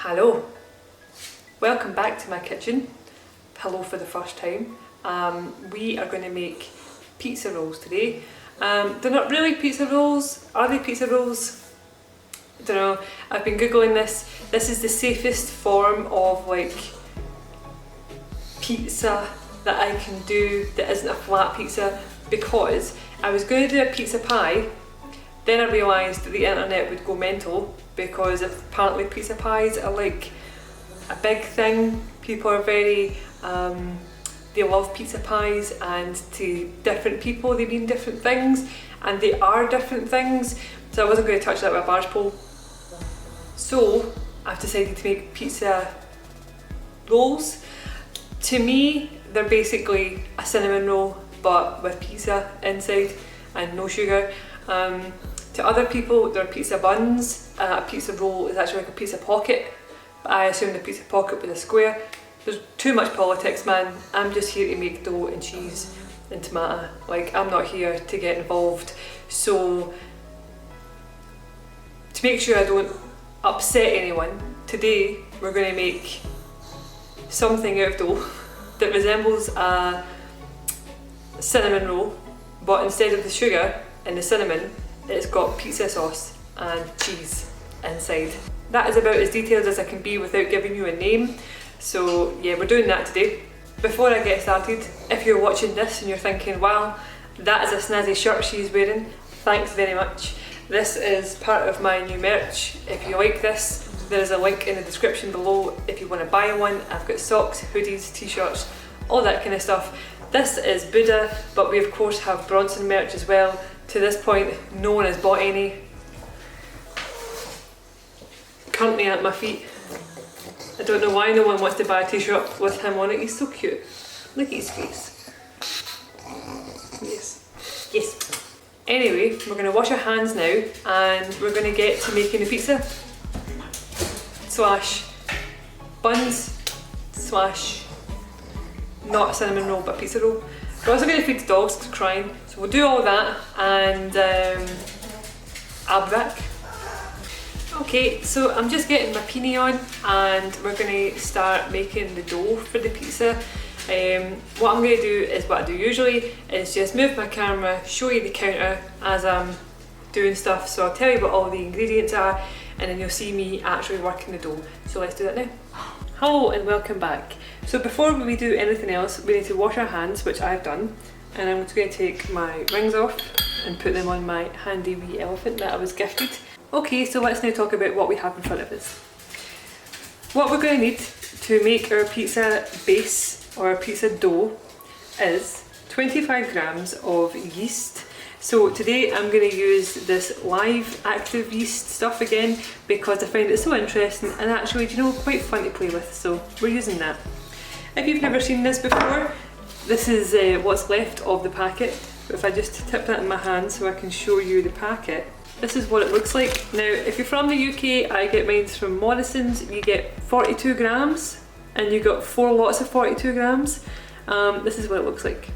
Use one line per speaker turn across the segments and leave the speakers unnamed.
Hello, welcome back to my kitchen. Hello for the first time. We are going to make pizza rolls today. They're not really pizza rolls. Are they pizza rolls? I don't know. I've been googling this. This is the safest form of like pizza that I can do that isn't a flat pizza, because I was going to do a pizza pie, then I realised that the internet would go mental, because apparently pizza pies are like a big thing. People are very, they love pizza pies, and to different people they mean different things, and they are different things, so I wasn't going to touch that with a barge pole. So I've decided to make pizza rolls. To me, they're basically a cinnamon roll but with pizza inside and no sugar. To other people, they're pizza buns. A pizza roll is actually like a pizza pocket, but I assume the pizza pocket was a square. There's too much politics, man. I'm just here to make dough and cheese and tomato. Like, I'm not here to get involved. So, to make sure I don't upset anyone, today we're going to make something out of dough that resembles a cinnamon roll, but instead of the sugar and the cinnamon, it's got pizza sauce and cheese inside. That is about as detailed as I can be without giving you a name. So yeah, we're doing that today. Before I get started, if you're watching this and you're thinking, wow, that is a snazzy shirt she's wearing, thanks very much. This is part of my new merch. If you like this, there's a link in the description below if you want to buy one. I've got socks, hoodies, t-shirts, all that kind of stuff. This is Buddha, but we of course have Bronson merch as well. To this point, no one has bought any. Currently at my feet. I don't know why no one wants to buy a t-shirt with him on it. He's so cute. Look at his face. Yes. Yes. Anyway, we're going to wash our hands now and we're going to get to making the pizza. Slash buns. Slash not a cinnamon roll but pizza roll. We're also going to feed the dogs because they're crying. So we'll do all that and I'll be back. Okay, so I'm just getting my peenie on and we're going to start making the dough for the pizza. What I'm going to do is what I do usually, is just move my camera, show you the counter as I'm doing stuff. So I'll tell you what all the ingredients are and then you'll see me actually working the dough. So let's do that now. Hello and welcome back. So before we do anything else, we need to wash our hands, which I've done. And I'm just going to take my rings off and put them on my handy wee elephant that I was gifted. Okay, so let's now talk about what we have in front of us. What we're going to need to make our pizza base or our pizza dough is 25 grams of yeast. So today I'm going to use this live active yeast stuff again because I find it so interesting and actually, you know, quite fun to play with, so we're using that. If you've never seen this before, this is what's left of the packet. If I just tip that in my hand so I can show you the packet, this is what it looks like. Now, if you're from the UK, I get mine from Morrison's. You get 42 grams and you got 4 lots of 42 grams. This is what it looks like.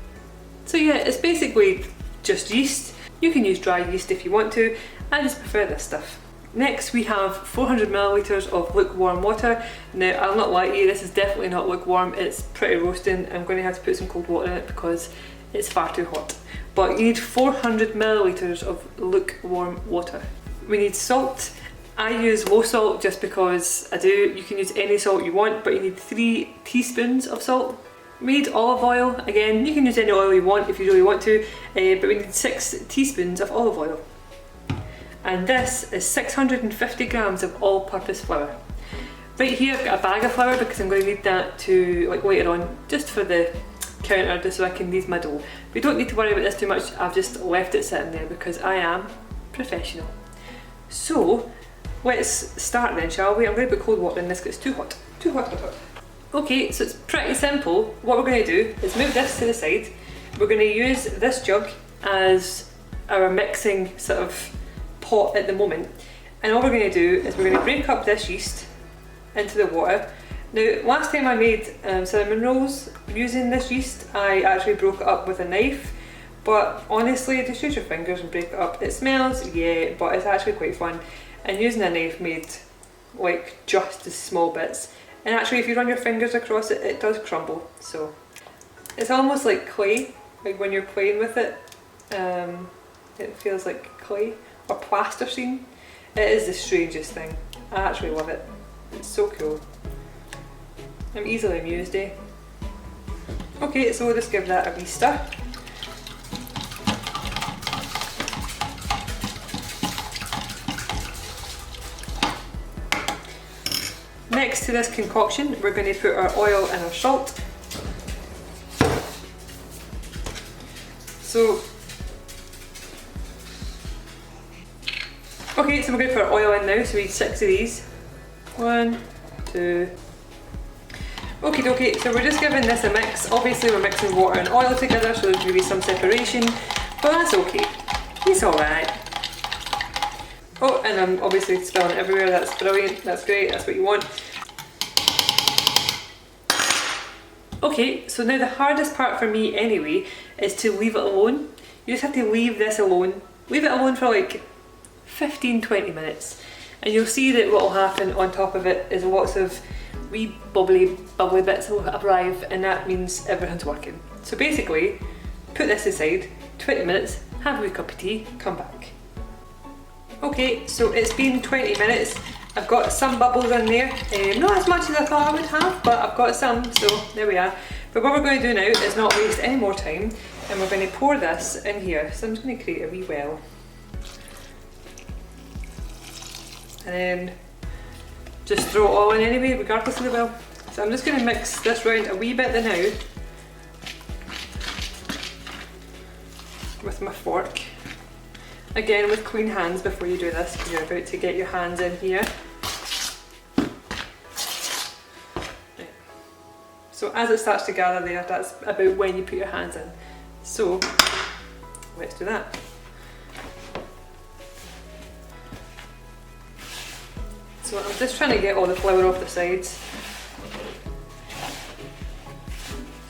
So yeah, it's basically just yeast. You can use dry yeast if you want to. I just prefer this stuff. Next we have 400 millilitres of lukewarm water. Now I'll not lie to you, this is definitely not lukewarm, it's pretty roasting. I'm going to have to put some cold water in it because it's far too hot. But you need 400 millilitres of lukewarm water. We need salt. I use low salt just because I do. You can use any salt you want, but you need 3 teaspoons of salt. We need olive oil. Again, you can use any oil you want if you really want to, but we need 6 teaspoons of olive oil. And this is 650 grams of all-purpose flour. Right here I've got a bag of flour because I'm going to need that to, like, later on, just for the counter, just so I can knead my dough. We don't need to worry about this too much, I've just left it sitting there because I am professional. So let's start then, shall we? I'm going to put cold water in this because it's too hot. Too hot, hot, hot. Okay, so it's pretty simple. What we're going to do is move this to the side. We're going to use this jug as our mixing sort of pot at the moment, and all we're going to do is we're going to break up this yeast into the water. Now, last time I made cinnamon rolls using this yeast, I actually broke it up with a knife, but honestly, just use your fingers and break it up. It smells, yeah, but it's actually quite fun, and using a knife made like just as small bits. And actually if you run your fingers across it, it does crumble. So it's almost like clay, like when you're playing with it, it feels like clay or plasticine. It is the strangest thing. I actually love it. It's so cool. I'm easily amused, eh? Okay, so we'll just give that a wee stir. Next to this concoction, we're going to put our oil and our salt. Okay, so we're going to put our oil in now, so we need 6 of these. 1, 2. Okie dokie, so we're just giving this a mix. Obviously we're mixing water and oil together, so there's going to be some separation, but that's okay. It's alright. Oh, and I'm obviously spilling it everywhere. That's brilliant, that's great, that's what you want. Okay, so now the hardest part for me anyway is to leave it alone. You just have to leave this alone. Leave it alone for like 15-20 minutes, and you'll see that what will happen on top of it is lots of wee bubbly bits will arrive, and that means everything's working. So basically, put this aside, 20 minutes, have a wee cup of tea, come back. Okay, so it's been 20 minutes. I've got some bubbles in there, not as much as I thought I would have, but I've got some, so there we are. But what we're going to do now is not waste any more time, and we're going to pour this in here. So I'm just going to create a wee well. And then just throw it all in anyway, regardless of the well. So I'm just going to mix this round a wee bit now with my fork. Again, with clean hands before you do this, because you're about to get your hands in here. Right. So as it starts to gather there, that's about when you put your hands in. So let's do that. So I'm just trying to get all the flour off the sides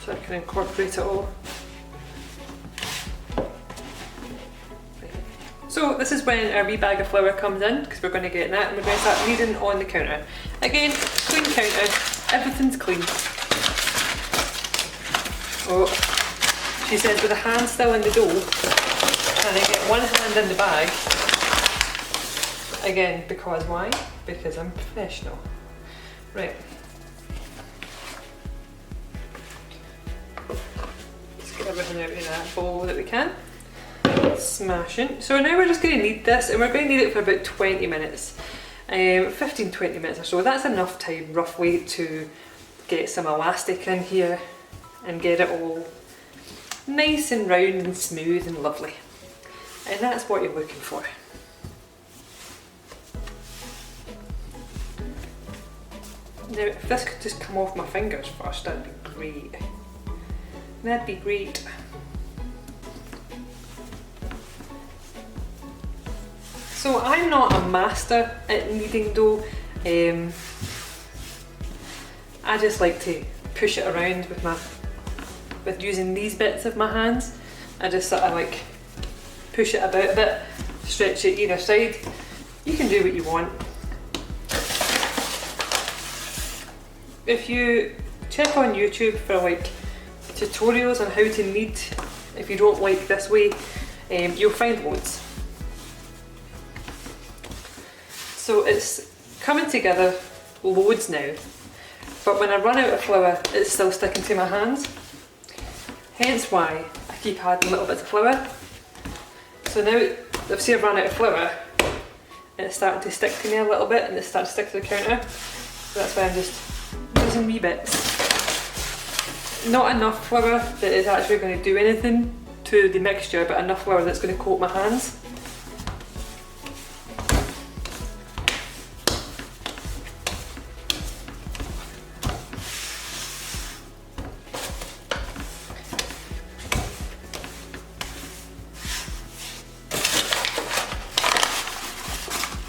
so I can incorporate it all. So this is when our wee bag of flour comes in, because we're going to get that and we're going to start kneading on the counter. Again, clean counter, everything's clean. Oh, she says with a hand still in the dough, and I get one hand in the bag. Again, because why? Because I'm professional. Right. Let's get everything out of that bowl that we can. Smashing. So now we're just going to knead this, and we're going to knead it for about 20 minutes. 15-20 minutes or so. That's enough time roughly to get some elastic in here and get it all nice and round and smooth and lovely. And that's what you're looking for. Now, if this could just come off my fingers first, that'd be great. That'd be great. So I'm not a master at kneading dough. I just like to push it around with using these bits of my hands. I just sort of like push it about a bit, stretch it either side. You can do what you want. If you check on YouTube for like tutorials on how to knead, if you don't like this way, you'll find loads. So it's coming together loads now, but when I run out of flour, it's still sticking to my hands. Hence why I keep adding little bits of flour. So now, I've run out of flour, and it's starting to stick to me a little bit, and it's starting to stick to the counter. So that's why I'm just using wee bits. Not enough flour that is actually going to do anything to the mixture, but enough flour that's going to coat my hands.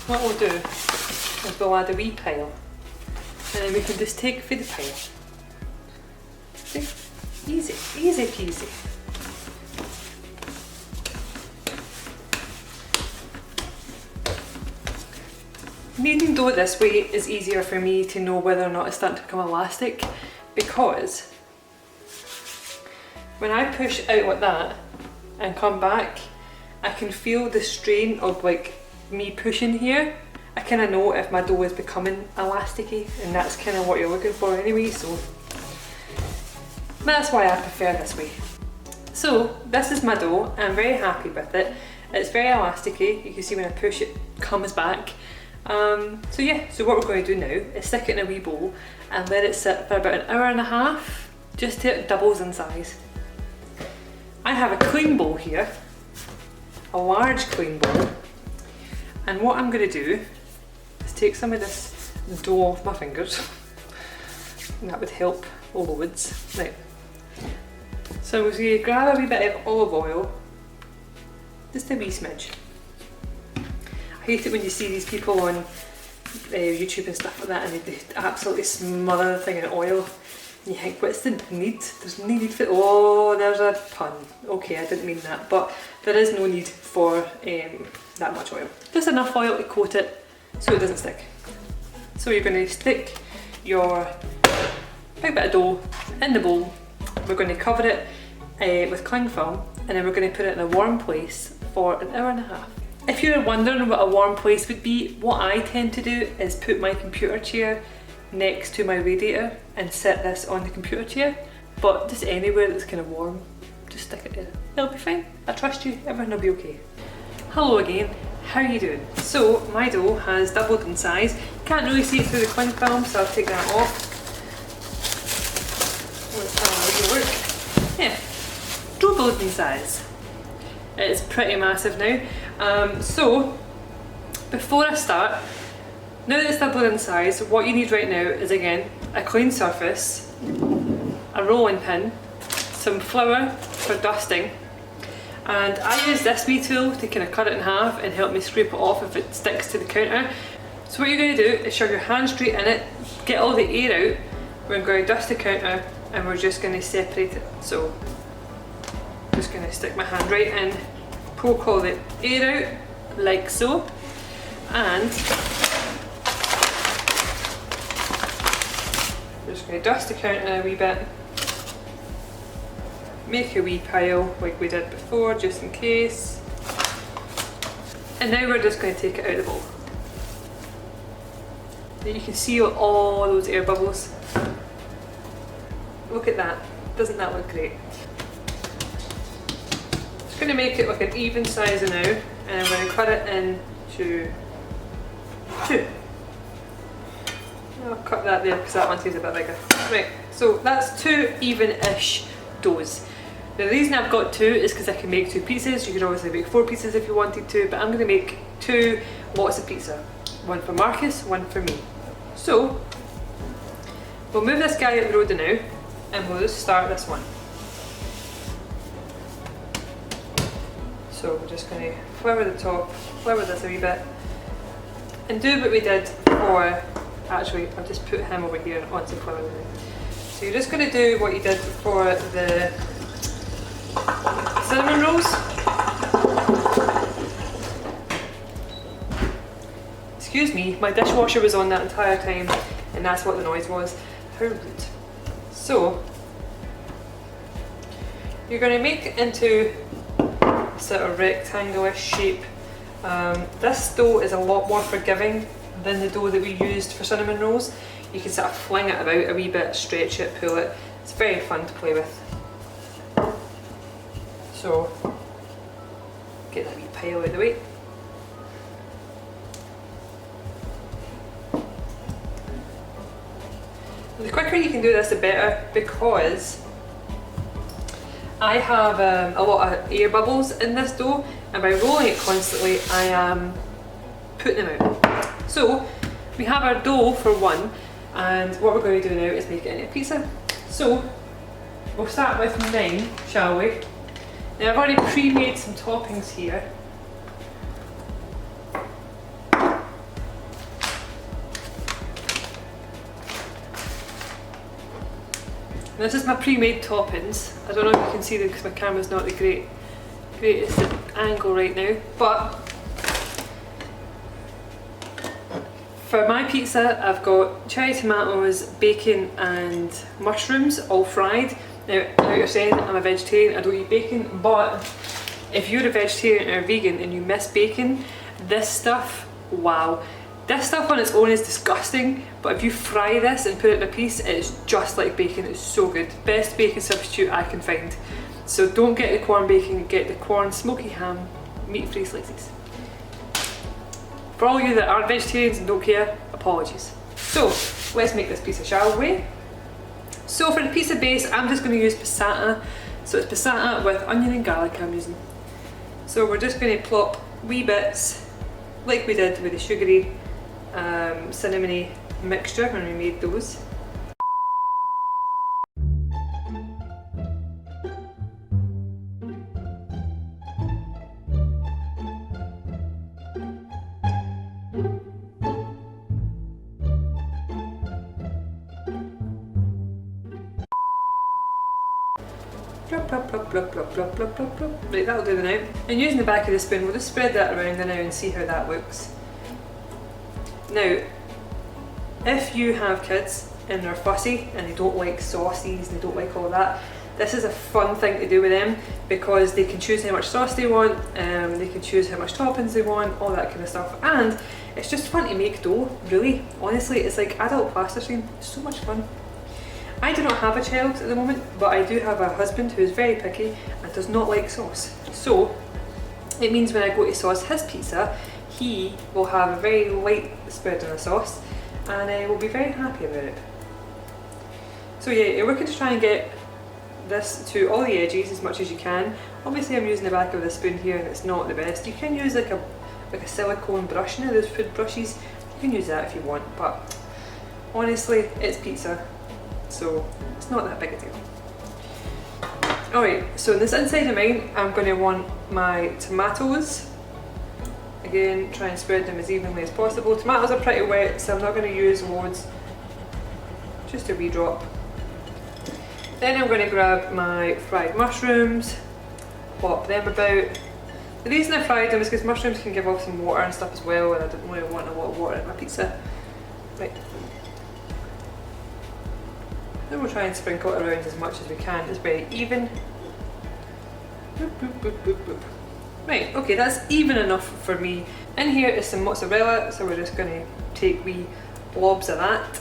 What we'll do is we'll add a wee pile, and then we can just take for the pile. See? Easy, easy peasy. Kneading dough this way is easier for me to know whether or not it's starting to become elastic, because when I push out like that and come back, I can feel the strain of like me pushing here. I kind of know if my dough is becoming elasticy, and that's kind of what you're looking for anyway, so that's why I prefer this way. So this is my dough. I'm very happy with it. It's very elasticy. You can see when I push it comes back. So yeah, so what we're going to do now is stick it in a wee bowl and let it sit for about an hour and a half, just till it doubles in size. I have a clean bowl here, a large clean bowl, and what I'm going to do is take some of this dough off my fingers, and that would help loads. Right. So I'm going to grab a wee bit of olive oil, just a wee smidge. I hate it when you see these people on YouTube and stuff like that, and they absolutely smother the thing in oil, and you think, what's the need? There's no need for it. Oh, there's a pun. Okay, I didn't mean that, but there is no need for that much oil. Just enough oil to coat it so it doesn't stick. So you're going to stick your big bit of dough in the bowl. We're going to cover it with cling film, and then we're going to put it in a warm place for an hour and a half. If you're wondering what a warm place would be, what I tend to do is put my computer chair next to my radiator and set this on the computer chair, but just anywhere that's kind of warm, just stick it there. It'll be fine. I trust you, everything will be okay. Hello again, how are you doing? So my dough has doubled in size. Can't really see it through the cling film, so I'll take that off. Work. Yeah, doubled in size. It's pretty massive now. So before I start, now that it's doubled in size, what you need right now is, again, a clean surface, a rolling pin, some flour for dusting, and I use this wee tool to kind of cut it in half and help me scrape it off if it sticks to the counter. So what you're going to do is shove your hand straight in it, get all the air out. We're going to dust the counter and we're just going to separate it. So I'm just going to stick my hand right in, poke all the air out like so, and we're just going to dust the counter a wee bit, make a wee pile like we did before just in case, and now we're just going to take it out of the bowl. You can see all those air bubbles. Look at that, doesn't that look great? Just going to make it like an even size now, and I'm going to cut it into two. I'll cut that there because that one seems a bit bigger. Right, so that's two even-ish doughs. Now the reason I've got two is because I can make two pizzas. You could obviously make 4 pizzas if you wanted to, but I'm going to make 2 lots of pizza. One for Marcus, one for me. So we'll move this guy up the road now, and we'll just start this one. So we're just going to flour the top, flour this a wee bit, and do what we did for, actually I'll just put him over here onto flour now. So you're just going to do what you did for the cinnamon rolls. Excuse me, my dishwasher was on that entire time, and that's what the noise was. How rude. So you're going to make it into a sort of rectangular shape. This dough is a lot more forgiving than the dough that we used for cinnamon rolls. You can sort of fling it about a wee bit, stretch it, pull it. It's very fun to play with. So get that wee pile out of the way. The quicker you can do this, the better, because I have a lot of air bubbles in this dough, and by rolling it constantly, I am putting them out. So we have our dough for one, and what we're going to do now is make it into a pizza. So we'll start with mine, shall we? Now I've already pre-made some toppings here. This is my pre-made toppings. I don't know if you can see them because my camera's not the greatest angle right now, but For my pizza, I've got cherry tomatoes, bacon and mushrooms all fried. Now, I know you're saying I'm a vegetarian, I don't eat bacon, but if you're a vegetarian or a vegan and you miss bacon, this stuff, wow. This stuff on its own is disgusting, but if you fry this and put it in a piece, it's just like bacon. It's so good. Best bacon substitute I can find. So don't get the corn bacon, get the corn smoky ham, meat-free slices. For all you that aren't vegetarians and don't care, apologies. So let's make this pizza, shall we? So for the pizza base, I'm just going to use passata. So it's passata with onion and garlic I'm using. So we're just going to plop wee bits, like we did with the sugary cinnamony mixture when we made those. Plop, plop, plop, plop, plop, plop, plop, plop, plop. Right, that'll do the now. And using the back of the spoon, we'll just spread that around now and see how that looks. Now, if you have kids and they're fussy and they don't like sauces and they don't like all that, this is a fun thing to do with them because they can choose how much sauce they want, they can choose how much toppings they want, all that kind of stuff. And it's just fun to make dough, really. Honestly, it's like adult plasticine. It's so much fun. I do not have a child at the moment, but I do have a husband who is very picky and does not like sauce. So it means when I go to sauce his pizza, he will have a very light spread on the sauce and I will be very happy about it. So yeah, you're working to try and get this to all the edges as much as you can. Obviously I'm using the back of the spoon here and it's not the best. You can use like a silicone brush, you know, those food brushes. You can use that if you want, but honestly it's pizza, so it's not that big a deal. Alright, so in this inside of mine I'm going to want my tomatoes. Again, try and spread them as evenly as possible. Tomatoes are pretty wet, so I'm not going to use loads, just a wee drop. Then I'm going to grab my fried mushrooms, pop them about. The reason I fried them is because mushrooms can give off some water and stuff as well, and I didn't really want a lot of water in my pizza. Right. Then we'll try and sprinkle it around as much as we can. It's very even. Boop, boop, boop, boop, boop. Right, okay, that's even enough for me. In here is some mozzarella, so we're just going to take wee blobs of that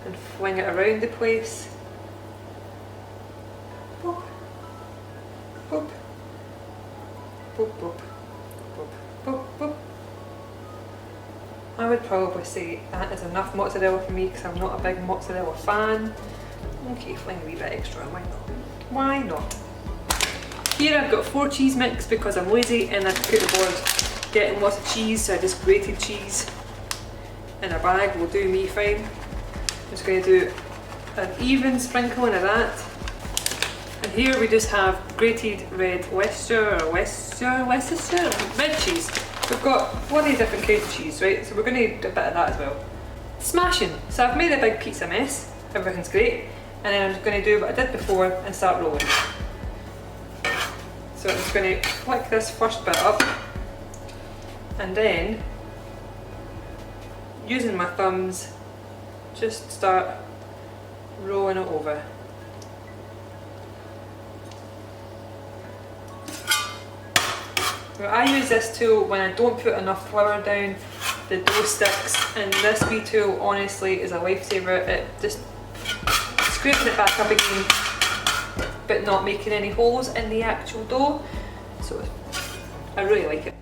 and fling it around the place. Boop, boop, boop, boop, boop, boop, boop. I would probably say that is enough mozzarella for me because I'm not a big mozzarella fan. Okay, fling a wee bit extra, why not? Why not? Here I've got 4 cheese mix because I'm lazy and I couldn't afford getting lots of cheese, so I just grated cheese in a bag will do me fine. I'm just going to do an even sprinkling of that. And here we just have grated red Worcestershire red cheese. We've got 40 different kinds of cheese, right? So we're going to do a bit of that as well. Smashing! So I've made a big pizza mess, everything's great, and then I'm just going to do what I did before and start rolling. So I'm just going to flick this first bit up and then using my thumbs just start rolling it over. Now, I use this tool when I don't put enough flour down, the dough sticks, and this wee tool honestly is a lifesaver. It just scraping it back up again but not making any holes in the actual dough, so I really like it.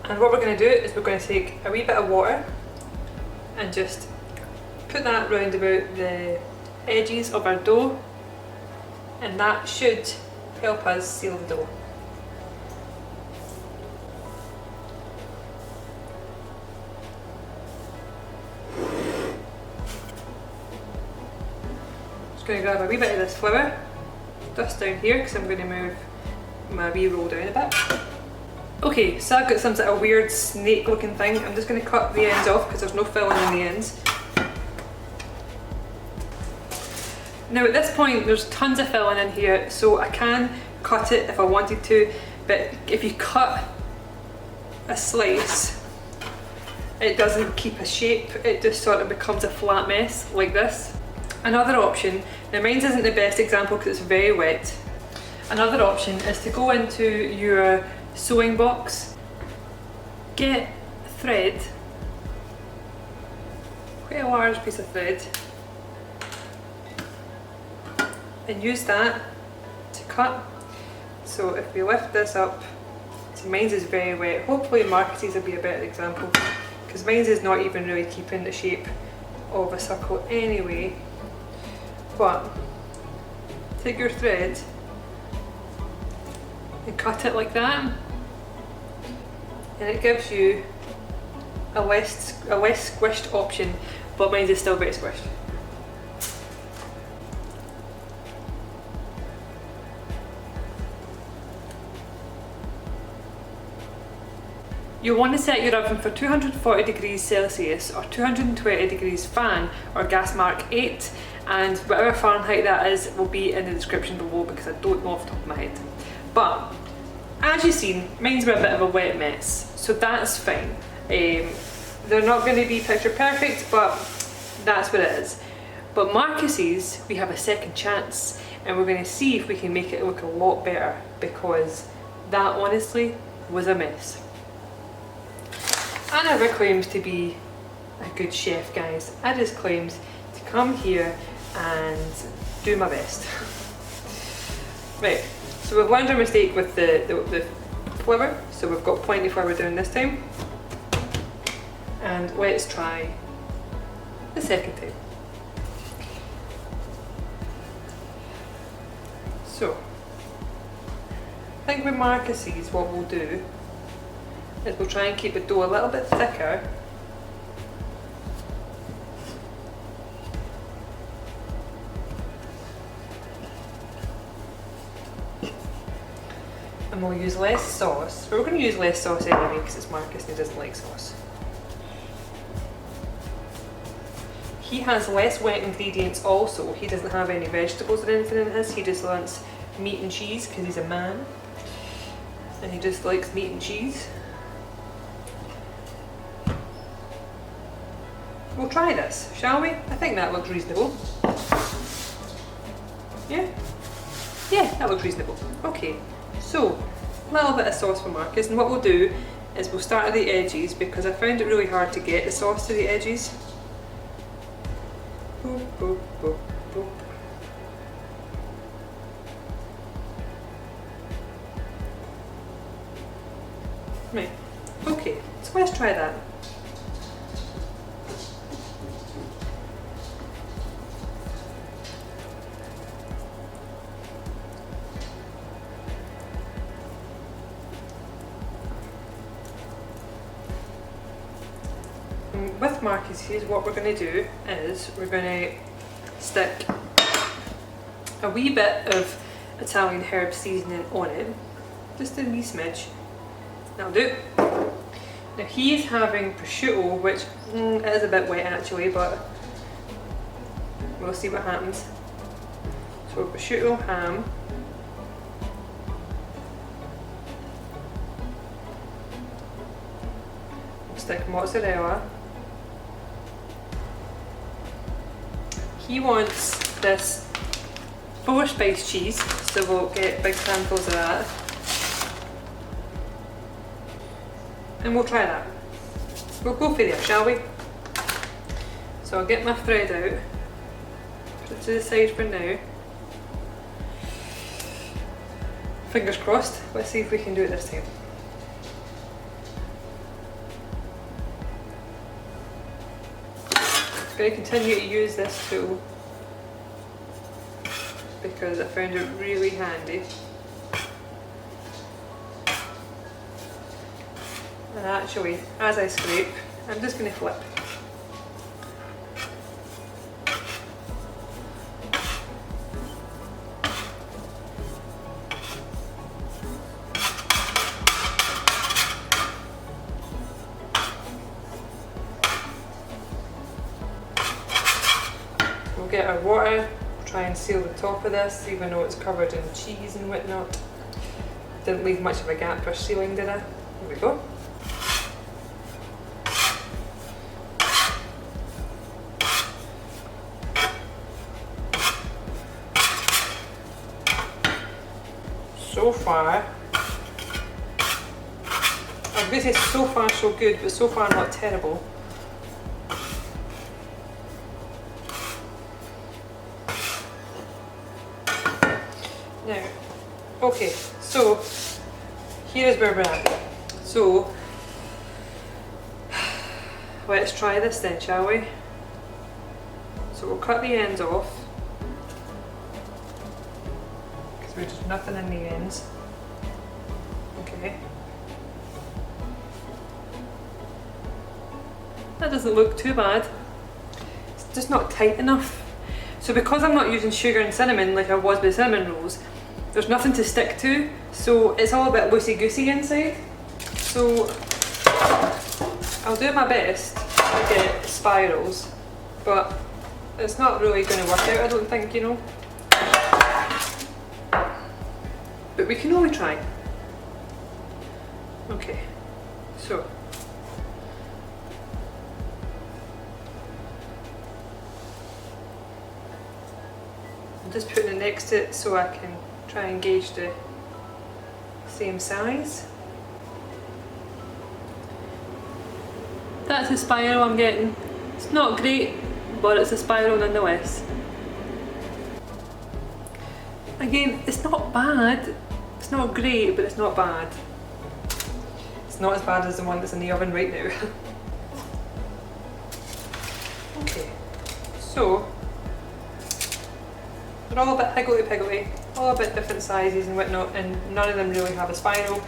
And what we're going to do is we're going to take a wee bit of water and just put that round about the edges of our dough, and that should help us seal the dough. going to grab a wee bit of this flour, dust down here because I'm going to move my wee roll down a bit. Okay, so I've got some sort of weird snake looking thing. I'm just going to cut the ends off because there's no filling in the ends. Now at this point there's tons of filling in here, so I can cut it if I wanted to, but if you cut a slice, it doesn't keep a shape, it just sort of becomes a flat mess like this. Another option, now mine isn't the best example because it's very wet. Another option is to go into your sewing box, get thread, quite a large piece of thread, and use that to cut. So if we lift this up, so mine's is very wet, hopefully Marcus's will be a better example, because mine's is not even really keeping the shape of a circle anyway. But take your thread and cut it like that, and it gives you a less squished option, but mine is still very squished. You'll want to set your oven for 240 degrees Celsius or 220 degrees fan or gas mark 8, and whatever Fahrenheit that is will be in the description below because I don't know off the top of my head. But as you've seen, mine's a bit of a wet mess, so that's fine. They're not going to be picture perfect, but that's what it is. But Marcus's, we have a second chance, and we're going to see if we can make it look a lot better, because that honestly was a mess. I never claimed to be a good chef, guys. I just claimed to come here and do my best. Right, so we've learned our mistake with the flour, so we've got plenty of flour down this time. And let's try the second time. So, I think with Marcus's what we'll do is we'll try and keep the dough a little bit thicker. And we'll use less sauce. But we're going to use less sauce anyway because it's Marcus and he doesn't like sauce. He has less wet ingredients also. He doesn't have any vegetables or anything in his. He just wants meat and cheese because he's a man. And he just likes meat and cheese. We'll try this, shall we? I think that looks reasonable. Yeah? Yeah, that looks reasonable. Okay, so a little bit of sauce for Marcus, and what we'll do is we'll start at the edges because I found it really hard to get the sauce to the edges. Boop, boop, boop, boop. Right, okay, so let's try that. With Marcus's, what we're going to do is we're going to stick a wee bit of Italian herb seasoning on it, just a wee smidge. That'll do. Now he's having prosciutto, which it is a bit wet actually, but we'll see what happens. So prosciutto ham. We'll stick mozzarella. He wants this 4-spice cheese, so we'll get big handfuls of that. And we'll try that. We'll go for there, shall we? So I'll get my thread out, put it to the side for now. Fingers crossed, let's see if we can do it this time. I'm going to continue to use this tool because I found it really handy. And actually, as I scrape, I'm just going to flip. get our water, try and seal the top of this, even though it's covered in cheese and whatnot. Didn't leave much of a gap for sealing, did I? Here we go. So far, I was going to say so far so good, but so far not terrible. Now, okay, so here is where we're at. So, let's try this then, shall we? So we'll cut the ends off, because there's just nothing in the ends. Okay. That doesn't look too bad. It's just not tight enough. So because I'm not using sugar and cinnamon like I was with cinnamon rolls, there's nothing to stick to, so it's all a bit loosey-goosey inside. So I'll do my best to get spirals, but it's not really going to work out, I don't think, you know. But we can only try. Okay, so I'm just putting it next to it so I can try and gauge the same size. That's the spiral I'm getting. It's not great, but it's a spiral nonetheless. Again, it's not bad. It's not great, but it's not bad. It's not as bad as the one that's in the oven right now. Okay, so they're all a bit higgledy-piggledy, all a bit different sizes and whatnot, and none of them really have a spiral,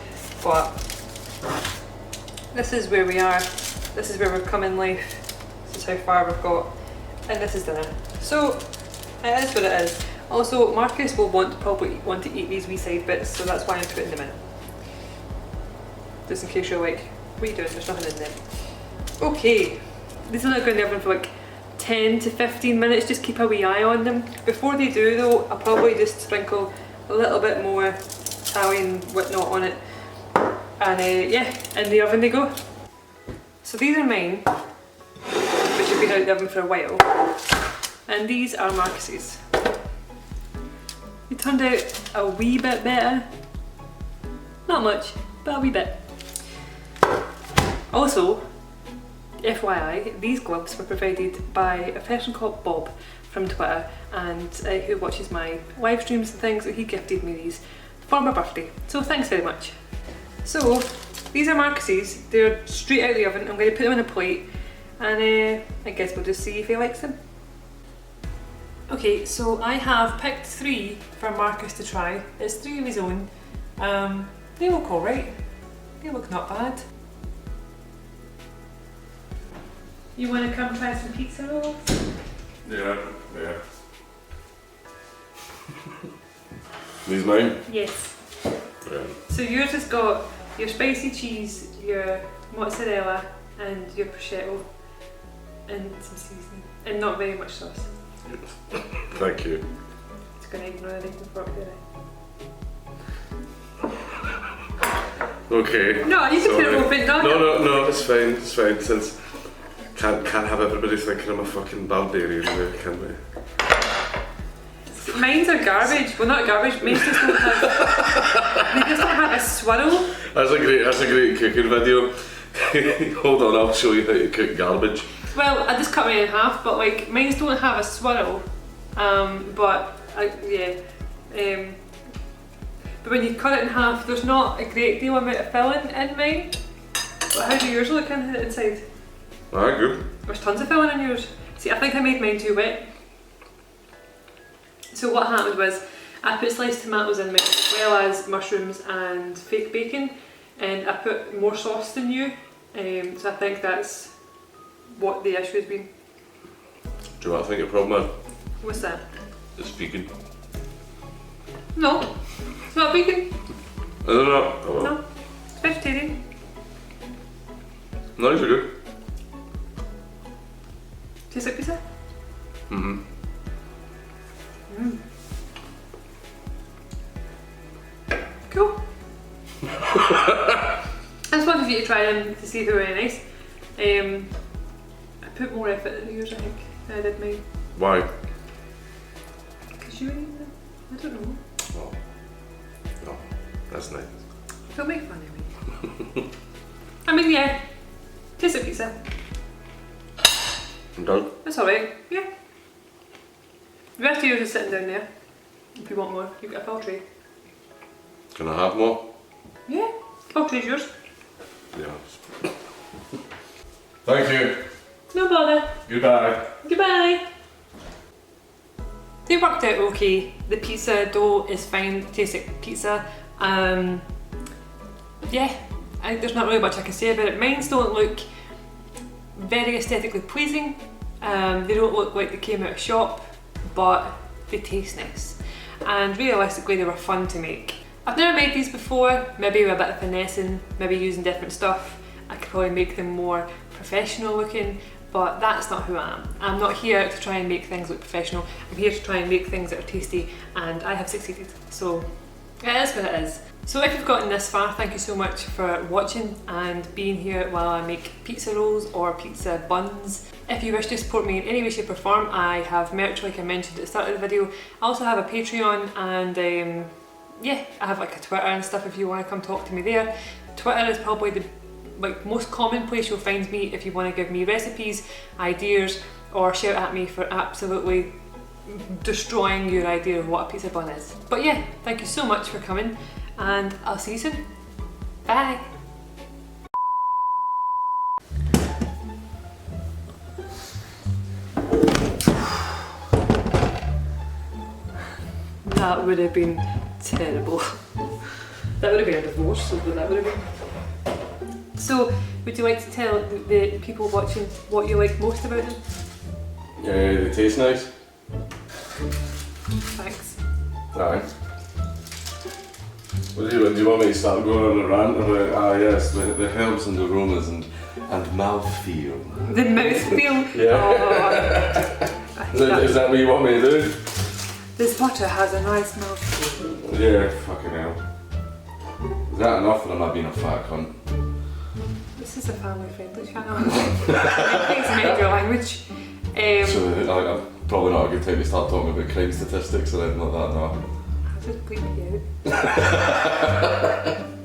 but this is where we are. This is where we've come in life. This is how far we've got, and this is dinner. So it is what it is. Also, Marcus will probably want to eat these wee side bits, so that's why I'm putting them in. Just in case you're like, what are you doing? There's nothing in them. Okay, these are not going in the oven for like 10 to 15 minutes, just keep a wee eye on them. Before they do though, I'll probably just sprinkle a little bit more Italian whatnot on it. And yeah, in the oven they go. So these are mine, which have been out of the oven for a while. And these are Marcus's. They turned out a wee bit better. Not much, but a wee bit. Also, FYI, these gloves were provided by a person called Bob from Twitter, and who watches my live streams and things, so he gifted me these for my birthday. So thanks very much. So these are Marcus's. They're straight out of the oven. I'm going to put them in a plate, and I guess we'll just see if he likes them. Okay, so I have picked 3 for Marcus to try. It's 3 of his own. They look alright. They look not bad. You want to come try some pizza rolls?
Yeah. These mine?
Yes.
Yeah.
So yours has got your spicy cheese, your mozzarella, and your prosciutto, and some seasoning, and not very much sauce.
Thank you.
Just gonna ignore the knife and fork there.
Okay.
No, you can put it open,
No, it's fine, since can't have everybody thinking I'm a fucking barbarian, can we?
Mine's are garbage. Well, not garbage. Mine just don't have. They just don't have a swirl.
That's a great cooking video. Hold on, I'll show you how to cook garbage.
Well, I just cut mine in half, but like mine don't have a swirl. But when you cut it in half, there's not a great deal amount of filling in mine. But how do yours look in the inside?
Ah, good.
There's tons of filling in yours. See, I think I made mine too wet. So what happened was, I put sliced tomatoes in mine, as well as mushrooms and fake bacon, and I put more sauce than you. So I think that's what the issue has been.
Do you know what I think your problem is?
What's that?
It's vegan.
No, it's not vegan.
I don't know. Oh, well.
No, it's vegetarian.
No, these are good.
Tastes like pizza?
Mm-hmm.
Cool. I just wanted you to try them to see if they were really nice. I put more effort into yours, I think, than I did mine.
Why?
Because you were eating them. I don't know.
Oh. No, that's nice.
Don't make fun of me. I mean, yeah. Taste of pizza.
I'm done.
That's alright, yeah. The rest of yours is sitting down there. If you want more, you've got a full tray.
Can I have more?
Yeah, full tray's yours.
Yeah. Thank you.
No bother.
Goodbye.
Goodbye. They worked out okay. The pizza dough is fine, tastes like pizza. Yeah, there's not really much I can say about it. Mine don't look very aesthetically pleasing. They don't look like they came out of shop, but they taste nice. And realistically, they were fun to make. I've never made these before, maybe with a bit of finessing, maybe using different stuff. I could probably make them more professional looking, but that's not who I am. I'm not here to try and make things look professional. I'm here to try and make things that are tasty, and I have succeeded. So it is what it is. So if you've gotten this far, thank you so much for watching and being here while I make pizza rolls or pizza buns. If you wish to support me in any way, shape or form, I have merch like I mentioned at the start of the video. I also have a Patreon and yeah, I have like a Twitter and stuff if you want to come talk to me there. Twitter is probably the most common place you'll find me if you want to give me recipes, ideas, or shout at me for absolutely destroying your idea of what a pizza bun is. But yeah, thank you so much for coming, and I'll see you soon. Bye! That would have been terrible. That would have been a divorce, so that would have been. So, would you like to tell the people watching what you like most about them?
Yeah, they taste nice.
Thanks.
Aye. Do you want me to start going on a rant about, yes, the herbs and aromas and mouthfeel?
The mouthfeel?
Yeah.
Oh,
is that what you want me to do?
this butter has a nice mouthfeel.
Yeah, fucking hell. Is that enough, or am I being a fat cunt?
This is a family-friendly channel. Please mind your language.
So, probably not a good time to start talking about crime statistics or anything like that, no.
I'll just bleep you out.